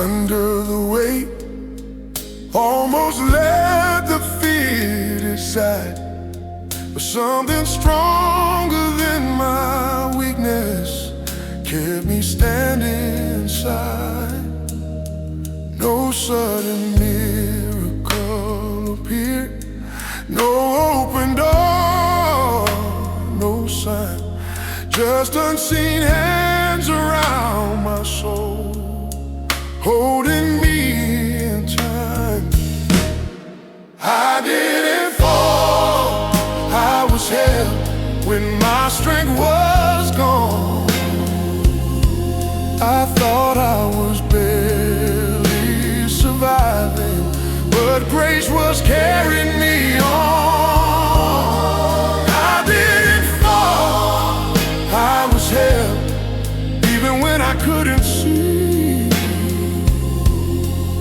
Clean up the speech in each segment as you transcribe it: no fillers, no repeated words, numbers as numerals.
under the weight, almost let the fear decide. But something stronger than my weakness kept me standing inside. No sudden miracle appeared, no open door, no sign, just unseen hands around my soul, holding me in time. I didn't fall, I was held when my strength was gone. I thought I was barely surviving, but grace was carrying me on. I didn't fall, I was held even when I couldn't see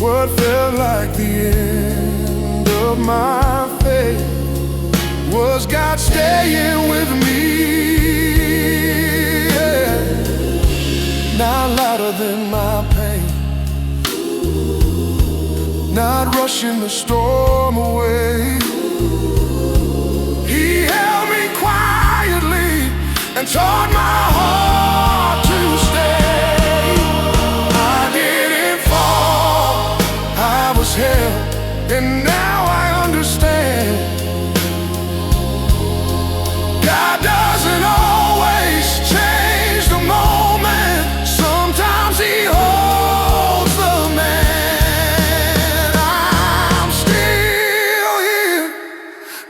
what felt like the end of my faith. Was God staying with me? Yeah. Not louder than my pain, not rushing the storm away. He held me quietly and taught my heart to stay. I didn't fall, I was held, and now I understand. God doesn't always change the moment. Sometimes He holds the man. I'm still here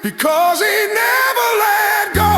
because He never let go.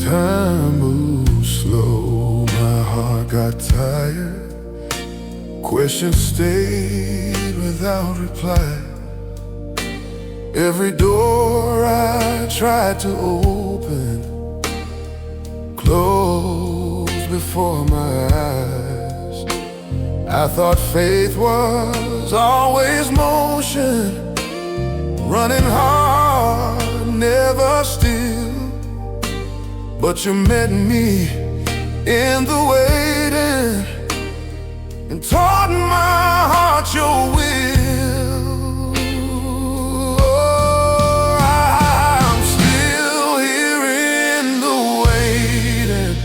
Time moved slow, my heart got tired. Questions stayed without reply. Every door I tried to open closed before my eyes. I thought faith was always motion, running hard, never still. But you met me in the waiting and taught my heart your will. Oh, I'm still here in the waiting,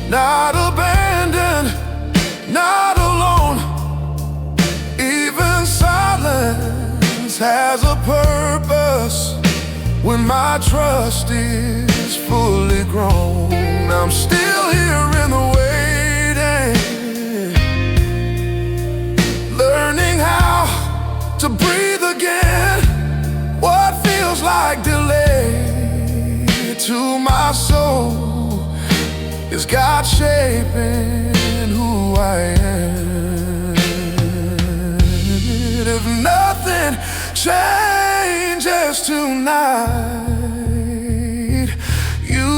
not abandoned, not alone. Even silence has a purpose when my trust is fully grown. I'm still here in the waiting, learning how to breathe again. What feels like delay to my soul is God shaping who I am. If nothing changes tonight, you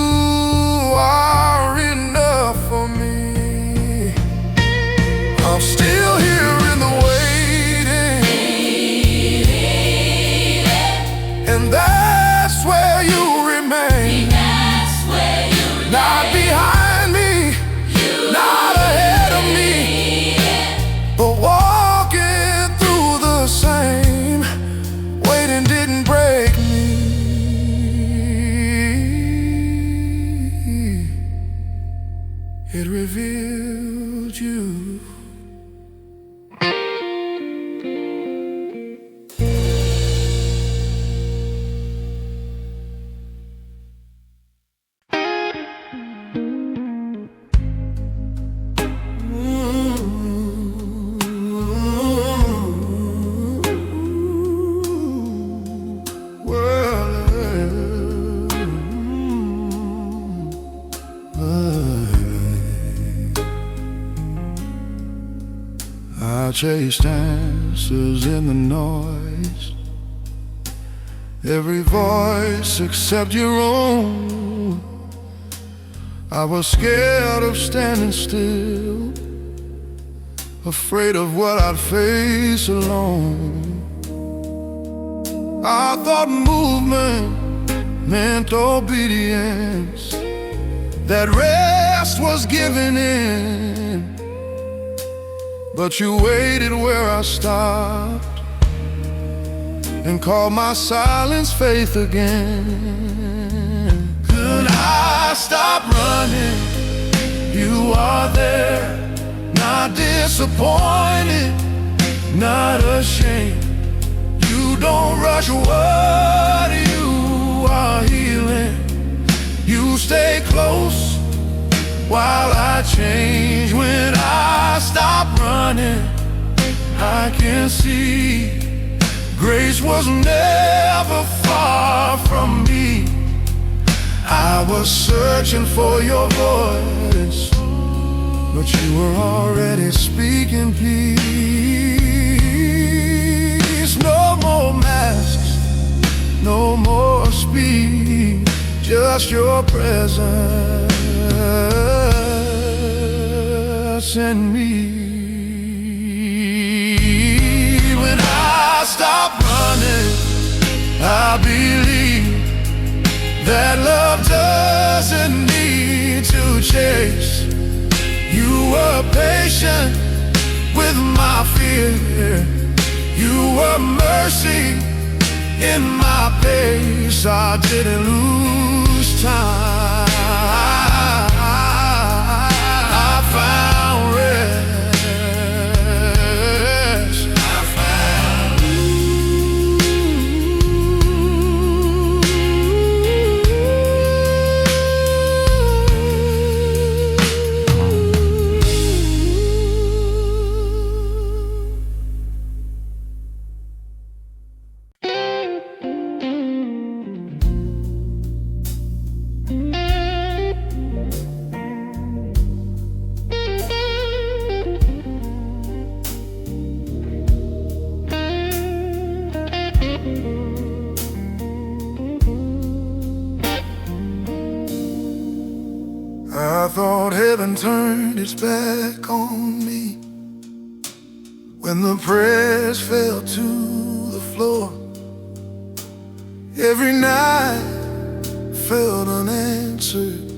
are enough for me. I'm still here in the waiting, and that's where you remain. Not behind me, not ahead of me, but walking through the same. Waiting didn't break me, it revealed you. chased answers in the noise, every voice except your own. I was scared of standing still, afraid of what I'd face alone. I thought movement meant obedience, that rest was giving in. But you waited where I stopped and called my silence faith again. Could I stop running? You are there, not disappointed, not ashamed. You don't rush what you are healing. You stay close while I change. When I stop running, I can see grace was never far from me. I was searching for your voice, but you were already speaking peace. No more masks, no more speed, just your presence in me. When I stop running, I believe that love doesn't need to chase. You were patient with my fear. You were mercy in my pace. I didn't lose time. I found rest. I found I thought heaven turned its back on me when the prayers fell to the floor. Every night felt unanswered,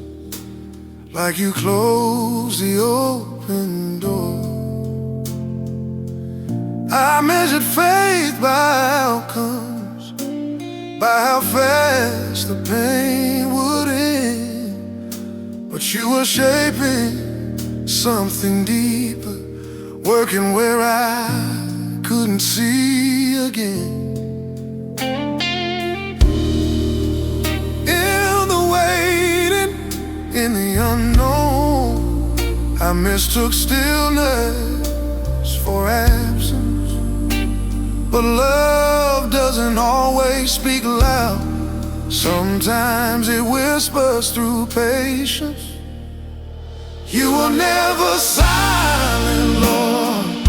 like you closed the open door. I measured faith by outcomes, by how fast the pain would end. But you were shaping something deeper, working where I couldn't see again. In the waiting, in the unknown, I mistook stillness for absence. But love doesn't always speak loud. Sometimes it whispers through patience. You were never silent, Lord.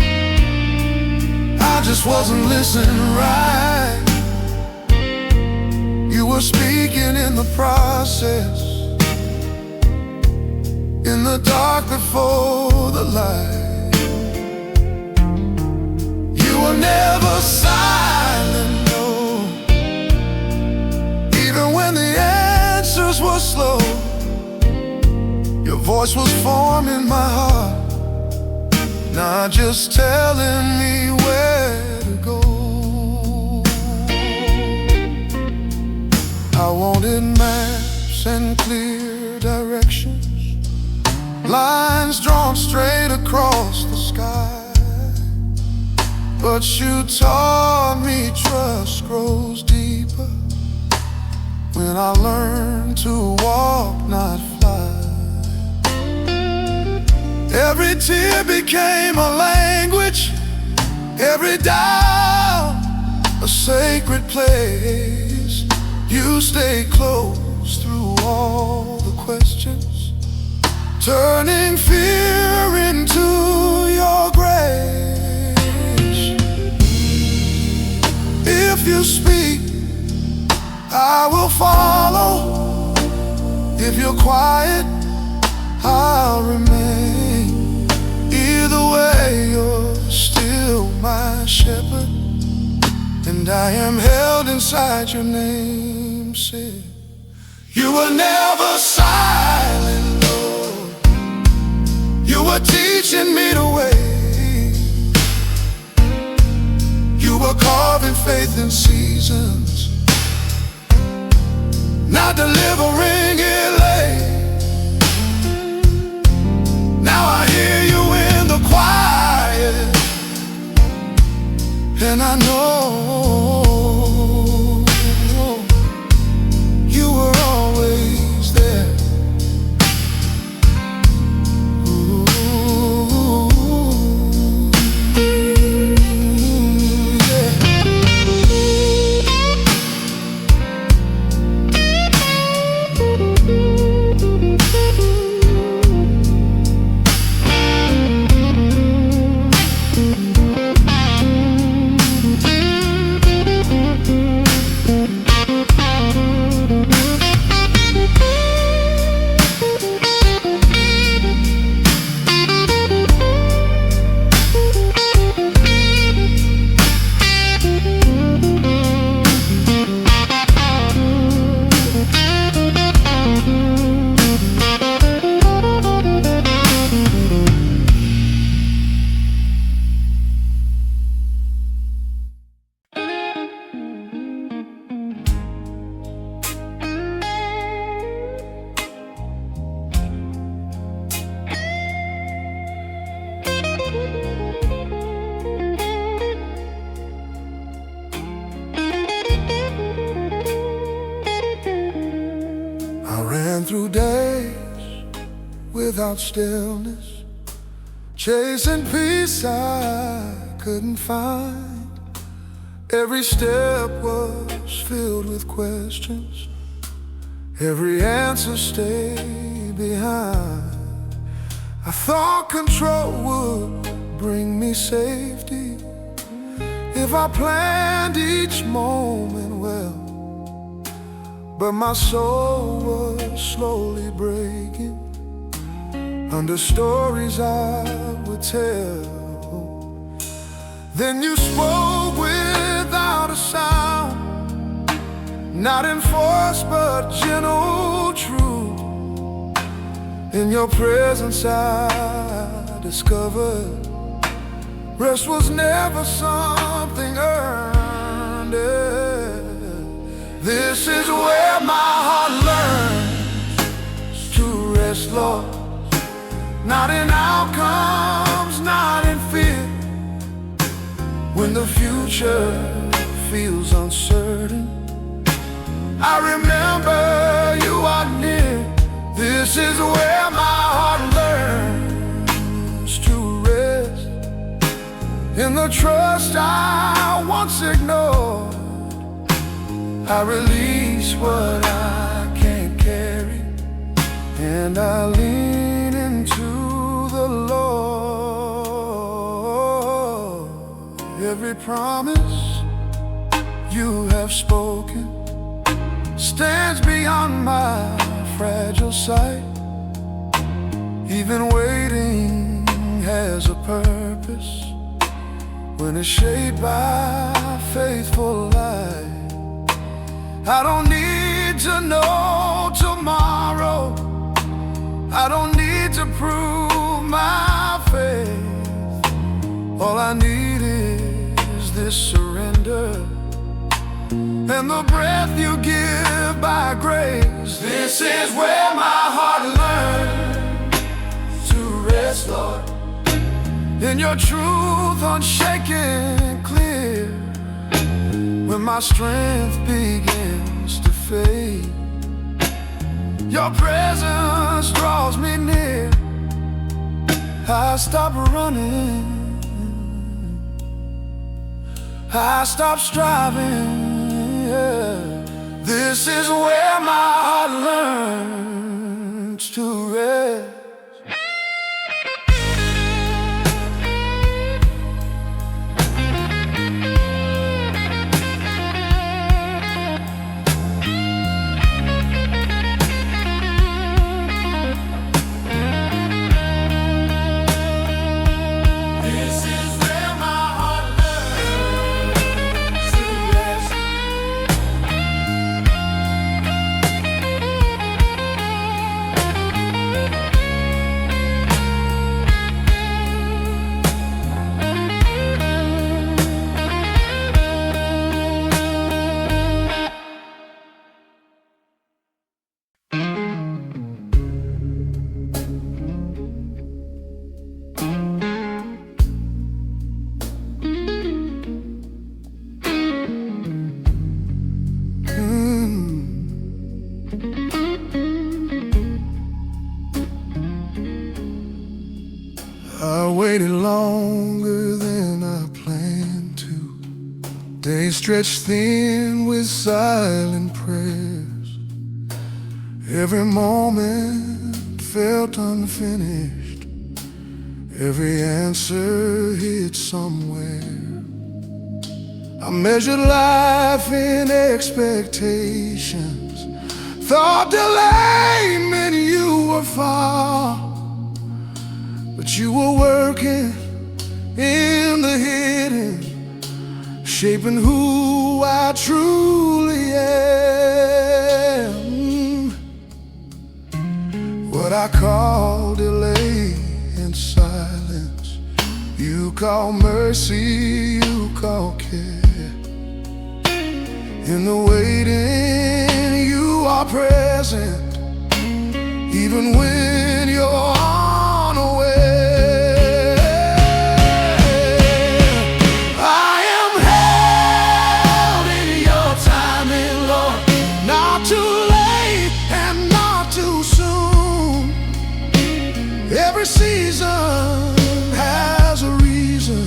I just wasn't listening right. You were speaking in the process, in the dark before the light. You were never silent, no. Even when the answers were slow, your voice was forming my heart, not just telling me where to go. I wanted maps and clear directions, lines drawn straight across the sky. But you taught me trust grows deeper when I learn to walk, not fly. Every tear became a language, every doubt a sacred place. You stayed close through all the questions, turning fear into your grace. follow. If you're quiet, I'll remain. Either way, you're still my shepherd, and I am held inside your namesake. You were never silent, Lord. You were teaching me the way. You were carving faith in seasons, not delivering it late. Now I hear you in the quiet, and I know you were always there. Ooh, yeah. I ran through days without stillness, chasing peace I couldn't find. Every step was filled with questions, every answer stayed behind. I thought control would bring me safety if I planned each moment well, but my soul was slowly breaking under stories I would tell. Then you spoke without a sound, not in force but gentle truth. In your presence I discovered rest was never something earned. This is where my heart learns to rest, Lord. Not in outcomes, not in fear. When the future feels uncertain, I remember you are near. This is where my heart learns to rest, in the trust I once ignored. I release what I can't carry, and I lean into the Lord. Every promise you have spoken stands beyond my fragile sight. Even waiting has a purpose when it's shaped by faithful light. I don't need to know tomorrow, I don't need to prove my faith. All I need is this surrender and the breath you give by grace. This is where my heart learns to rest, Lord, in your truth unshaken and clear. When my strength begins to fade, your presence draws me near. I stop running, I stop striving, yeah. This is where my heart learns to rest. I waited longer than I planned to. Days stretched thin with silent prayers. Every moment felt unfinished. Every answer hid somewhere. I measured life in expectations. Thought delay meant you were far, but you were working in the hidden, shaping who I truly am. What I call delay and silence, you call mercy, you call care. In the waiting, you are present, even when you're unaware. I am held in your timing, Lord, not too late and not too soon. Every season has a reason.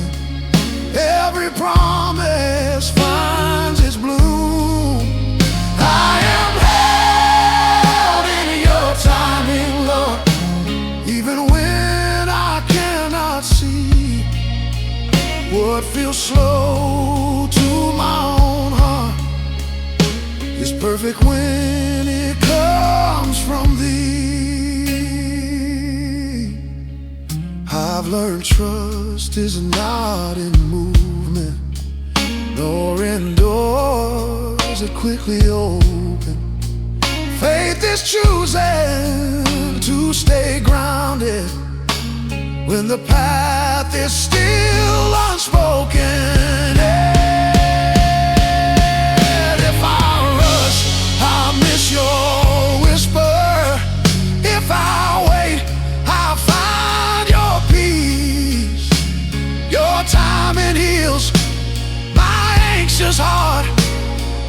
Every promise finds its bloom. I am held in your timing, Lord, even when I cannot see. What feels slow to my own heart is perfect when it comes from thee. I've learned trust is not in movement, nor in doors that quickly open. Faith is choosing to stay grounded when the path is still unspoken. And if I rush, I'll miss your whisper. If I wait, I'll find your peace. Your timing heals my anxious heart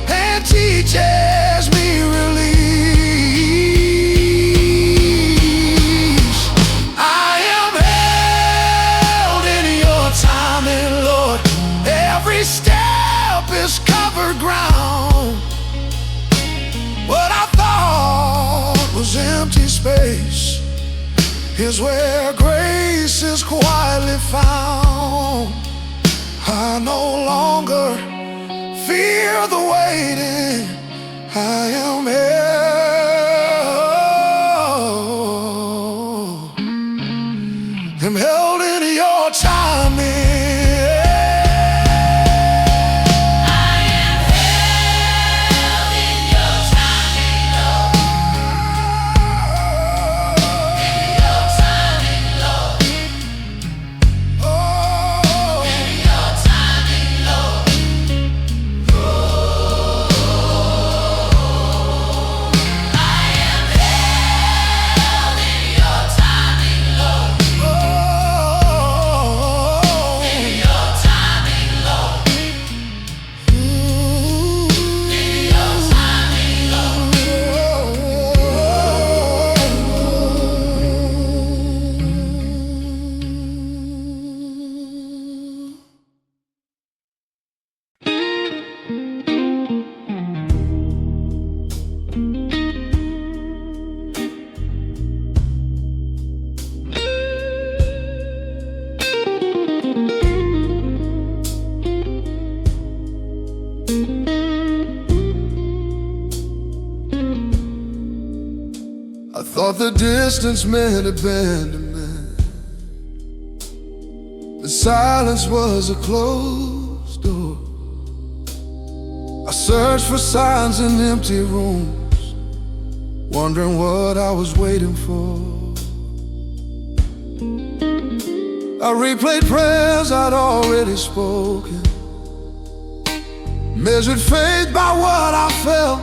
and teaches me release. I am held in your timing, Lord. Every step is covered ground. What I thought was empty space is where grace is quietly found. I no longer fear the waiting. I am held in your timing. I thought the distance meant abandonment. The silence was a closed door. I searched for signs in empty rooms, wondering what I was waiting for. I replayed prayers I'd already spoken, measured faith by what I felt.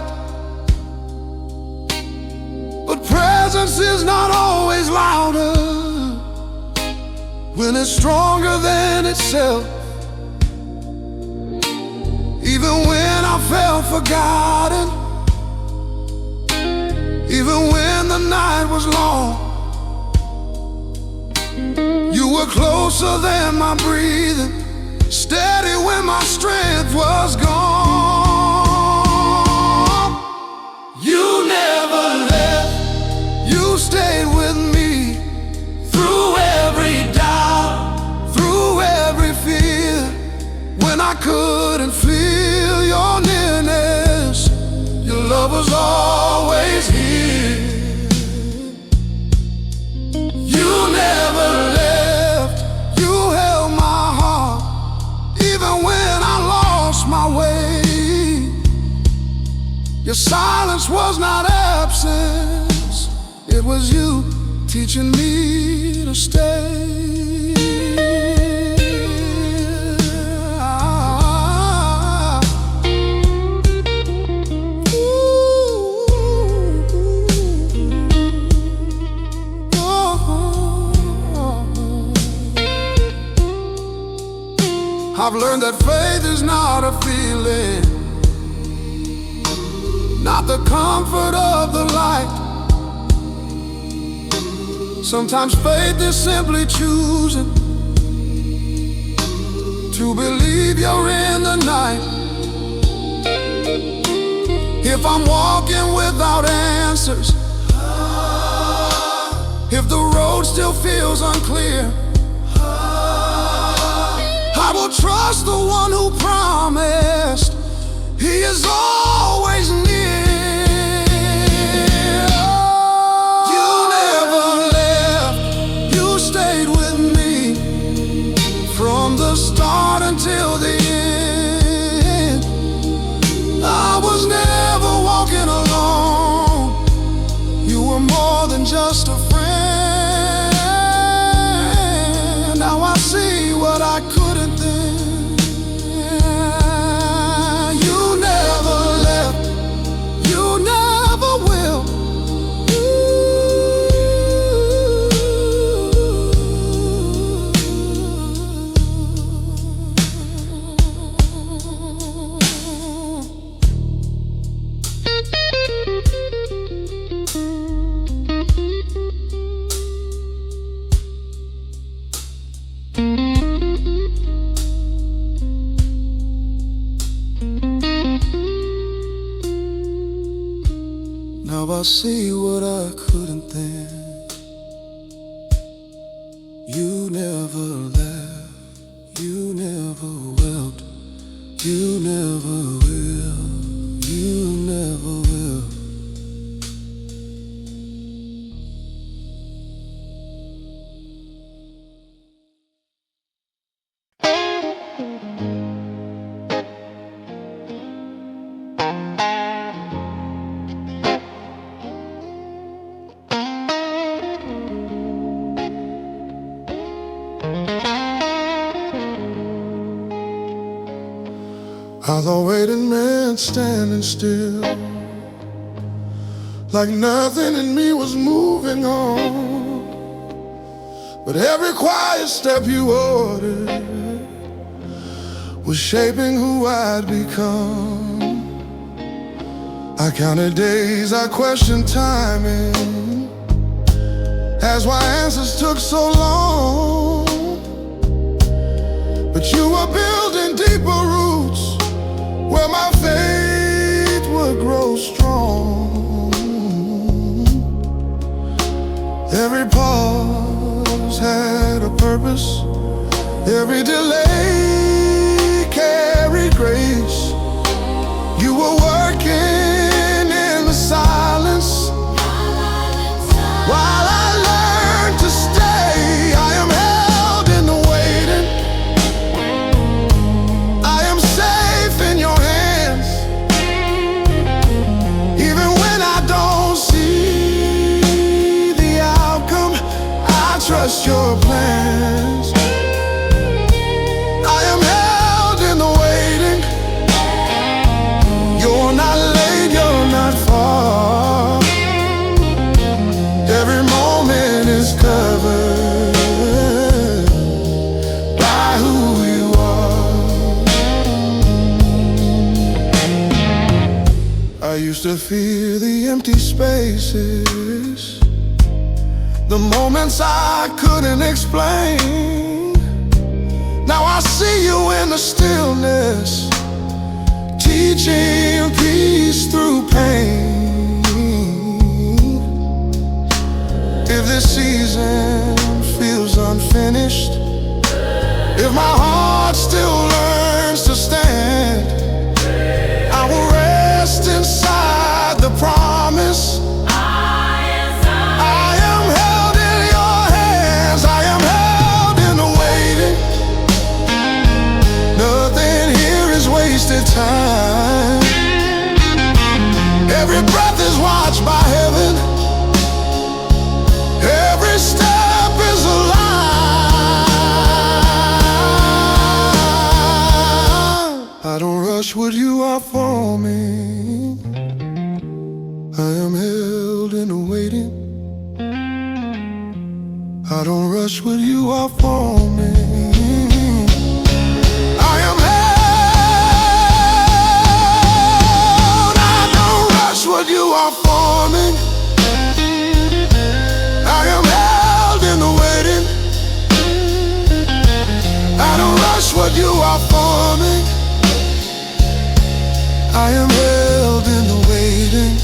But presence is not always louder when it's stronger than itself. Even when I felt forgotten, even when the night was long, you You were closer than my breathing, steady when my strength was gone. You never left, you stayed with me through every doubt, through every fear. When I couldn't feel your nearness, your love was always here. You never left, you held my heart, even when I lost my way. Your silence was not absence, it was you teaching me to stay. I've learned that faith is not a feeling, not the comfort of the light. Sometimes faith is simply choosing to believe you're in the night. If I'm walking without answers, if the road still feels unclear, I will trust the one who promised he is always near. You never left, you stayed with me from the start until the end. I was never walking alone, you were more than just a friend. Now I see what I couldn't then. You never left, you never will. Now I see what I couldn't then. You never left, you never wept, you never will, you never will. I thought waiting meant standing still, like nothing in me was moving on. But every quiet step you ordered was shaping who I'd become. I counted days, I questioned timing, asked why answers took so long. But you were building deeper roots where my faith would grow strong. Every pause had a purpose, every delay carried grace. You were working in the silence while I learned to stay. I am held in the waiting, I am safe in your hands. Even when I don't see the outcome, I trust your plans. I am held in the waiting. You're not late, you're not far. Every moment is covered by who you are. I used to fear the empty spaces, the moments I couldn't explain. stillness, teaching peace through pain. If this season feels unfinished, if my heart still learns to stand, I will rest inside the promise. I am held in your hands, I am held in the waiting. Nothing here is wasted time. Every breath is watched by heaven, every step is a line. I don't rush what you are for me. I am held in the waiting. I don't rush what you are for me. I am held. I don't rush what you are for me. I am held in the waiting. I don't rush what you are for me. I am held in the waiting.